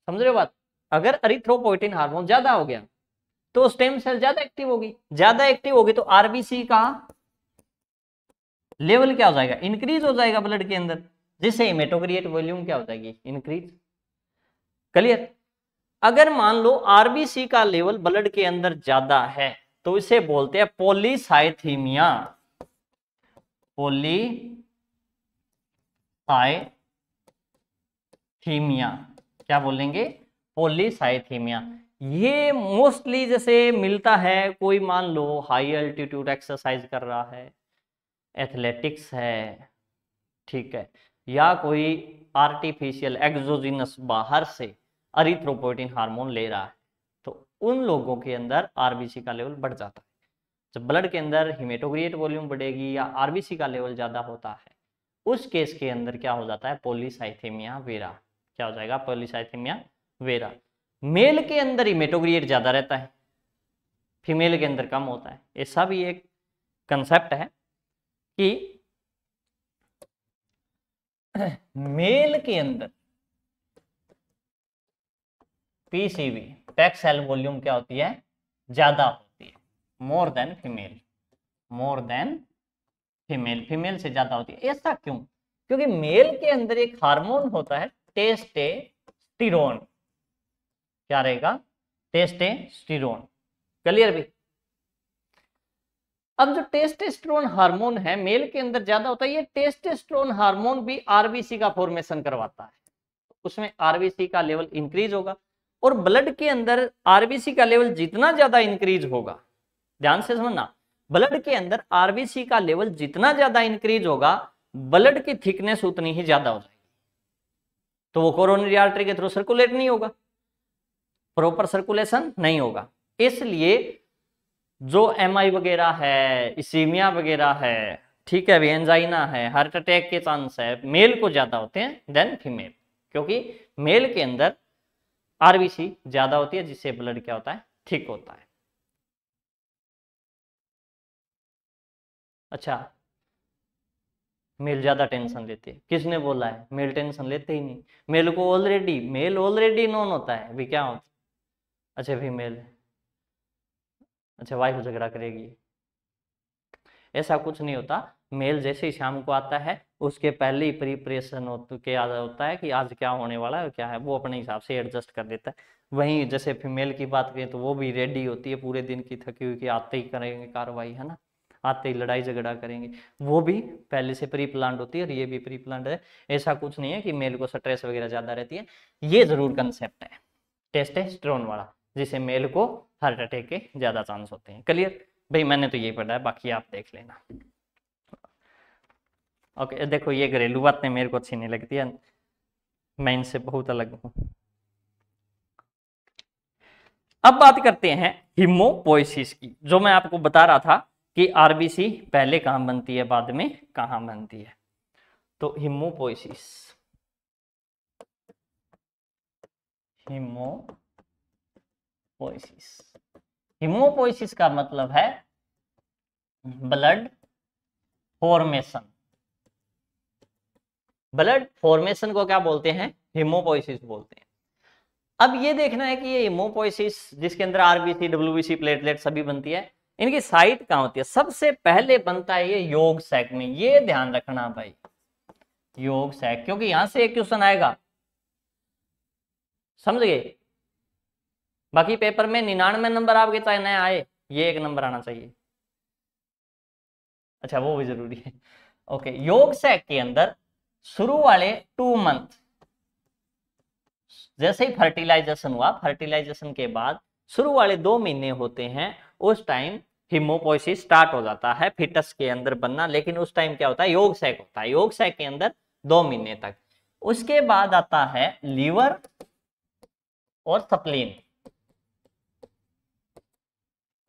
समझ रहे हो बात, अगर एरिथ्रोपोइटिन हार्मोन ज्यादा हो गया तो स्टेम सेल ज्यादा एक्टिव होगी, ज्यादा एक्टिव होगी तो आरबीसी का लेवल क्या हो जाएगा, इंक्रीज हो जाएगा ब्लड के अंदर, जिससे हिमेटोक्रिएट वॉल्यूम क्या हो जाएगी, इंक्रीज। क्लियर? अगर मान लो आरबीसी का लेवल ब्लड के अंदर ज्यादा है तो इसे बोलते हैं पॉलीसाइथीमिया, पॉलीसाइथीमिया, क्या बोलेंगे, पॉलीसाइथीमिया। ये मोस्टली जैसे मिलता है, कोई मान लो हाई अल्टीट्यूड एक्सरसाइज कर रहा है, एथलेटिक्स है, ठीक है, या कोई आर्टिफिशियल एक्सोजिनस बाहर से एरिथ्रोपोइटिन हार्मोन ले रहा है, तो उन लोगों के अंदर आरबीसी का लेवल बढ़ जाता है। जब ब्लड के अंदर हिमेटोक्रिएट वॉल्यूम बढ़ेगी या आरबीसी का लेवल ज्यादा होता है, उस केस के अंदर क्या हो जाता है, पॉलीसाइथेमिया वेरा। क्या हो जाएगा, पॉलीसाइथेमिया वेरा। मेल के अंदर हिमेटोक्रिएट ज्यादा रहता है, फीमेल के अंदर कम होता है। ऐसा भी एक कंसेप्ट है कि मेल के अंदर पीसीवी, पैक सेल वॉल्यूम क्या होती है, ज्यादा होती है, more than female, more than female, female से ज्यादा होती है। ऐसा क्यों, क्योंकि मेल के अंदर एक हार्मोन होता है टेस्टोस्टेरोन, क्या रहेगा, टेस्टोस्टेरोन। क्लियर भी? अब जो टेस्टोस्टेरोन हार्मोन है मेल के अंदर ज्यादा होता है, ये टेस्टोस्टेरोन हार्मोन भी आरबीसी का फॉर्मेशन करवाता है, उसमें आरबीसी का लेवल इंक्रीज होगा, और ब्लड के अंदर आरबीसी का लेवल जितना ज्यादा इंक्रीज होगा, ध्यान से समझना, ब्लड के अंदर आरबीसी का लेवल जितना ज्यादा इंक्रीज होगा, ब्लड की थिकनेस उतनी ही ज्यादा हो जाएगी, तो वो कोरोनरी आर्टरी के थ्रू सर्कुलेट नहीं होगा, प्रॉपर सर्कुलेशन नहीं होगा। इसलिए जो एमआई वगैरह है, इसीमिया वगैरह है, ठीक है, एंजाइना है, हार्ट अटैक के चांस है, मेल को ज्यादा होते हैं देन फीमेल, क्योंकि मेल के अंदर आरबीसी ज्यादा होती है, जिससे ब्लड क्या होता है, थिक होता है। अच्छा, मेल ज्यादा टेंशन लेते हैं, किसने बोला है? मेल टेंशन लेते ही नहीं, मेल को मेल ऑलरेडी नॉन होता है, अभी क्या होता है? अच्छा फीमेल, अच्छा वाइफ झगड़ा करेगी, ऐसा कुछ नहीं होता। मेल जैसे ही शाम को आता है, उसके पहले ही प्रिपरेशन होता है कि आज क्या होने वाला है, क्या है, वो अपने हिसाब से एडजस्ट कर देता है। वहीं जैसे फीमेल की बात करें तो वो भी रेडी होती है, पूरे दिन की थकी हुई कि आते ही करेंगे कार्रवाई, है ना, आते ही लड़ाई झगड़ा करेंगे, वो भी पहले से प्री प्लान्ड होती है, और ये भी प्री प्लान्ड है। ऐसा कुछ नहीं है कि मेल को स्ट्रेस वगैरह ज्यादा रहती है, ये जरूर कंसेप्ट है टेस्टोस्टेरोन वाला, जिसे मेल को हार्ट अटैक के ज्यादा चांस होते हैं। क्लियर भाई, मैंने तो यही पढ़ा है, बाकी आप देख लेना। ओके, देखो ये घरेलू बातें मेरे को अच्छी नहीं लगती है, मैं इनसे बहुत अलग हूं। अब बात करते हैं हीमोपोइसिस की, जो मैं आपको बता रहा था कि आरबीसी पहले कहां बनती है, बाद में कहां बनती है। तो हीमोपोइसिस, हीमोपोइसिस का मतलब है ब्लड फॉर्मेशन। ब्लड फॉर्मेशन को क्या बोलते हैं? हीमोपोइसिस बोलते हैं। अब ये देखना है कि ये हीमोपोइसिस जिसके अंदर आरबीसी, डब्ल्यूबीसी, प्लेटलेट सभी बनती है, इनकी साइट कहां होती है? सबसे पहले बनता है ये योग सैक में, ये ध्यान रखना भाई, योग सैक, क्योंकि यहां से एक क्वेश्चन आएगा, समझ गए। बाकी पेपर में 99 नंबर आपके चाहे नए आए, ये एक नंबर आना चाहिए, अच्छा वो भी जरूरी है। ओके, योग सैक के अंदर शुरू वाले 2 मंथ, जैसे ही फर्टिलाइजेशन हुआ, फर्टिलाइजेशन के बाद शुरू वाले 2 महीने होते हैं, उस टाइम हीमोपोइसिस स्टार्ट हो जाता है फिटस के अंदर बनना। लेकिन उस टाइम क्या होता है? योग सैक होता है, योग सैक के अंदर 2 महीने तक। उसके बाद आता है लीवर और स्प्लीन,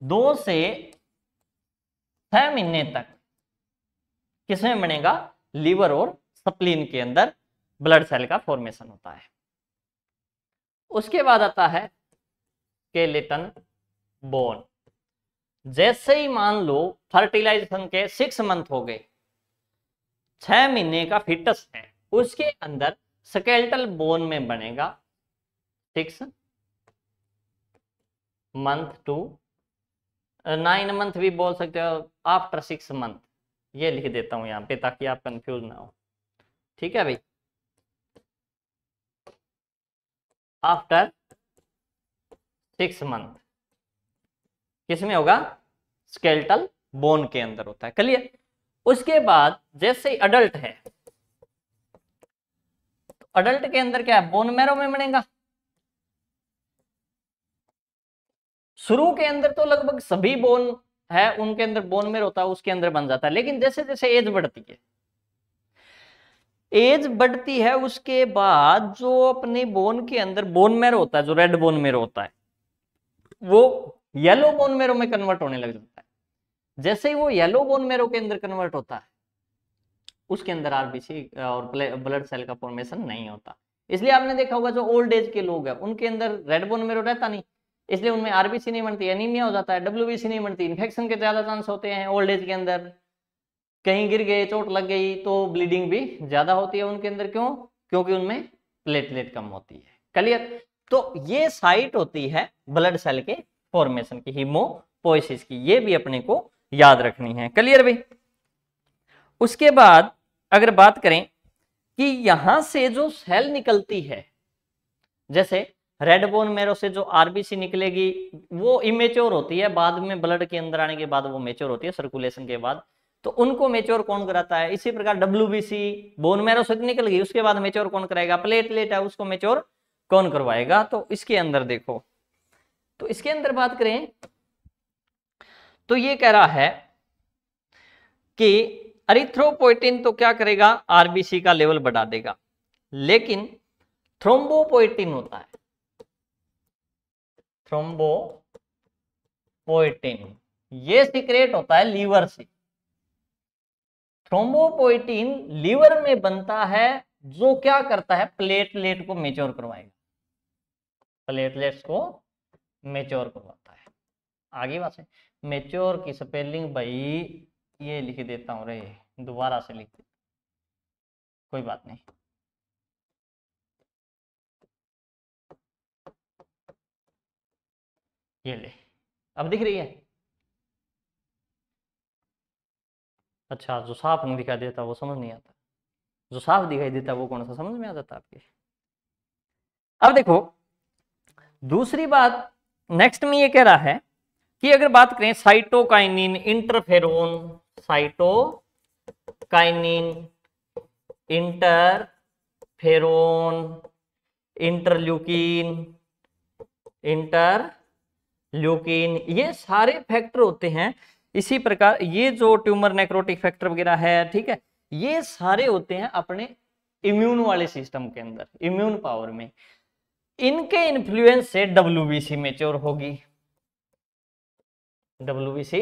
2 से 6 महीने तक किसमें बनेगा? लीवर और स्प्लीन के अंदर ब्लड सेल का फॉर्मेशन होता है। उसके बाद आता है स्केलेटन बोन। जैसे ही मान लो फर्टिलाइजेशन के 6 मंथ हो गए, 6 महीने का फिटस है, उसके अंदर स्केलेटल बोन में बनेगा 6 मंथ टू 9 मंथ भी बोल सकते हो, आफ्टर 6 मंथ, ये लिख देता हूं यहां पे ताकि आप कंफ्यूज ना हो, ठीक है भाई। आफ्टर 6 मंथ किसमें होगा? स्केलेटल बोन के अंदर होता है, क्लियर। उसके बाद जैसे ही अडल्ट है, तो अडल्ट के अंदर क्या है? बोन मैरो में बनेगा। शुरू के अंदर तो लगभग सभी बोन है उनके अंदर बोन मैरो होता है, उसके अंदर बन जाता है। लेकिन जैसे जैसे एज बढ़ती है, एज बढ़ती है, उसके बाद जो अपने बोन के अंदर बोन मैरो होता है, जो रेड बोन मैरो होता है, वो येलो बोन मैरो में कन्वर्ट होने लग जाता है। जैसे ही वो येलो बोन मैरो के अंदर कन्वर्ट होता है, उसके अंदर आरबीसी और ब्लड सेल का फॉर्मेशन नहीं होता। इसलिए आपने देखा होगा जो ओल्ड एज के लोग हैं, उनके अंदर रेड बोन मैरो रहता नहीं, इसलिए उनमें आरबीसी नहीं बनती, एनीमिया हो जाता है, डब्ल्यूबीसी नहीं बनती, इन्फेक्शन के ज्यादा चांस होते हैं ओल्ड एज के अंदर, कहीं गिर गए, चोट लग गई तो ब्लीडिंग भी ज्यादा होती है उनके अंदर। क्यों? क्योंकि उनमें प्लेटलेट कम होती है, क्लियर। तो ये साइट होती है ब्लड सेल के फॉर्मेशन की, हीमोपोइसिस की, ये भी अपने को याद रखनी है, क्लियर भाई। उसके बाद अगर बात करें कि यहां से जो सेल निकलती है, जैसे रेड बोन मैरो से जो आरबीसी निकलेगी वो इमेच्योर होती है, बाद में ब्लड के अंदर आने के बाद वो मेच्योर होती है सर्कुलेशन के बाद, तो उनको मेच्योर कौन कराता है? इसी प्रकार डब्ल्यूबीसी बोन मैरो से निकल गई, उसके बाद मेच्योर कौन कराएगा? प्लेटलेट है, उसको मेच्योर कौन करवाएगा? तो इसके अंदर देखो, तो इसके अंदर बात करें तो ये कह रहा है कि एरिथ्रोपोइटिन तो क्या करेगा? आरबीसी का लेवल बढ़ा देगा, लेकिन थ्रोम्बोपोइटिन होता है, थ्रोम्बोपोइटिन ये सीक्रेट होता है लीवर से। थ्रोम्बोपोइटिन लीवर में बनता है, जो क्या करता है? प्लेटलेट को मेच्योर करवाएगा, प्लेटलेट्स को मेच्योर करवाता है। आगे बात है, मेच्योर की स्पेलिंग भाई ये लिख देता हूं रे, दोबारा से लिख देता, कोई बात नहीं। ये ले, अब दिख रही है? अच्छा, जो साफ नहीं दिखाई देता वो समझ नहीं आता, जो साफ दिखाई देता वो कौन सा समझ में आ जाता आपके? अब देखो दूसरी बात, नेक्स्ट में ये कह रहा है कि अगर बात करें cytokinin, interferon, cytokinin, interferon, interleukin, interleukin, ये सारे फैक्टर होते हैं। इसी प्रकार ये जो ट्यूमर नेक्रोटिक फैक्टर वगैरह है, ठीक है, ये सारे होते हैं अपने इम्यून वाले सिस्टम के अंदर, इम्यून पावर में। इनके इन्फ्लुएंस से डब्ल्यूबीसी मेच्योर होगी, डब्ल्यूबीसी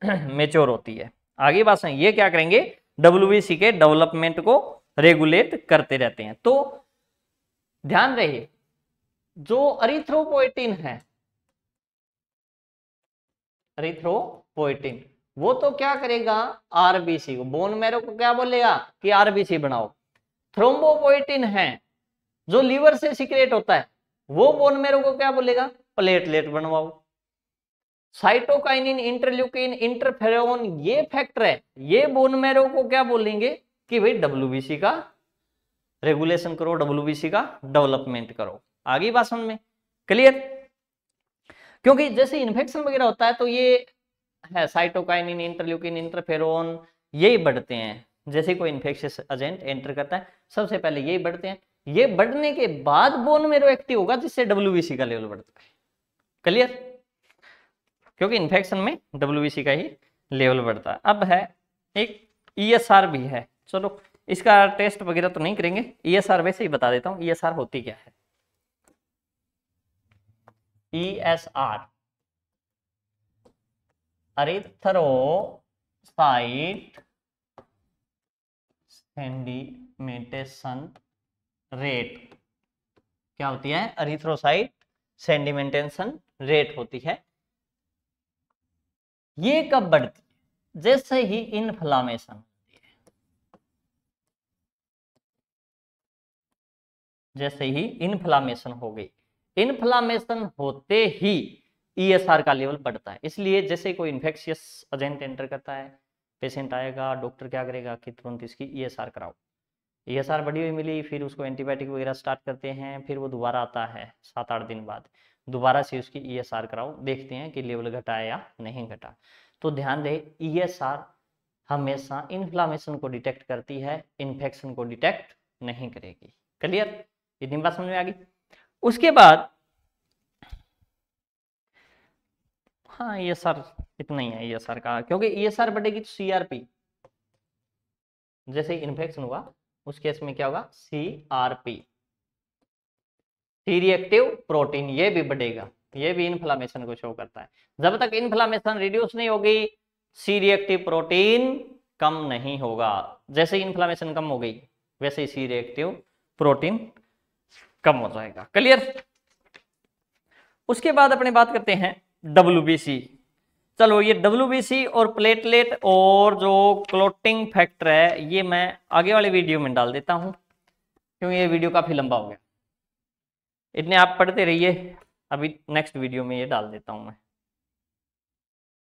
मेच्योर होती है। आगे बात है, ये क्या करेंगे? डब्ल्यूबीसी के डेवलपमेंट को रेगुलेट करते रहते हैं। तो ध्यान रहे, जो एरिथ्रोपोइटिन है, एरिथ्रोपोइटिन वो तो क्या करेगा? आरबीसी को, बोन मैरो को क्या बोलेगा कि आरबीसी बनाओ। थ्रोम्बोपोइटिन है जो लीवर से सीक्रेट होता है, वो बोन मैरो को क्या बोलेगा? प्लेटलेट बनवाओ। साइटोकाइनिन, इंटरल्यूकिन, इंटरफेरोन ये फैक्टर है, ये बोन मैरो को क्या बोलेंगे कि भाई डब्ल्यूबीसी का रेगुलेशन करो, डब्ल्यूबीसी का डेवलपमेंट करो। आगे बात समझ में क्लियर? क्योंकि जैसे इन्फेक्शन वगैरह होता है तो ये है साइटोकाइनिन, इंटरल्यूकिन, इंटरफेरोन यही बढ़ते हैं। जैसे कोई इन्फेक्शियस एजेंट एंटर करता है सबसे पहले यही बढ़ते हैं, ये बढ़ने के बाद बोन मैरो एक्टिव होगा जिससे डब्ल्यूबीसी का लेवल बढ़ता है। क्लियर? क्योंकि इन्फेक्शन में डब्ल्यूबीसी का ही लेवल बढ़ता है। अब है एक ईएसआर भी है, चलो इसका टेस्ट वगैरह तो नहीं करेंगे, ईएसआर वैसे ही बता देता हूं ईएसआर होती क्या है। ईएसआर एरिथ्रोसाइट सेडिमेंटेशन रेट क्या होती है? एरिथ्रोसाइट सेडिमेंटेशन रेट होती है। ये कब बढ़ती है? जैसे ही इन्फ्लामेशन होती है, जैसे ही इन्फ्लामेशन हो गई, इन्फ्लामेशन होते ही ईएसआर का लेवल बढ़ता है। इसलिए जैसे कोई इन्फेक्शियस एजेंट एंटर करता है, पेशेंट आएगा, डॉक्टर क्या करेगा कि तुरंत इसकी ईएसआर कराओ। ईएसआर बढ़ी हुई मिली, फिर उसको एंटीबायोटिक वगैरह स्टार्ट करते हैं, फिर वो दोबारा आता है 7-8 दिन बाद, दोबारा से उसकी ईएसआर कराओ, देखते हैं कि लेवल घटा या नहीं घटा। तो ध्यान रहे, ईएसआर हमेशा इन्फ्लामेशन को डिटेक्ट करती है, इन्फेक्शन को डिटेक्ट नहीं करेगी। क्लियर? इतनी बात समझ में आ गई? उसके बाद हाँ ईएसआर इतना ही है ईएसआर का, क्योंकि ईएसआर बढ़ेगी तो सीआरपी, जैसे इन्फेक्शन हुआ उस केस में क्या होगा? सीआरपी, सी रिएक्टिव प्रोटीन, ये भी बढ़ेगा, ये भी इन्फ्लामेशन को शो करता है। जब तक इन्फ्लामेशन रिड्यूस नहीं होगी सी रिएक्टिव प्रोटीन कम नहीं होगा। जैसे इन्फ्लामेशन कम हो गई वैसे ही सी रिएक्टिव प्रोटीन कम हो जाएगा। क्लियर? उसके बाद अपने बात करते हैं डब्ल्यूबीसी। चलो ये डब्ल्यूबीसी और प्लेटलेट और जो क्लोटिंग फैक्टर है ये मैं आगे वाले वीडियो में डाल देता हूं, क्योंकि ये वीडियो काफी लंबा हो गया। इतने आप पढ़ते रहिए, अभी नेक्स्ट वीडियो में ये डाल देता हूं मैं।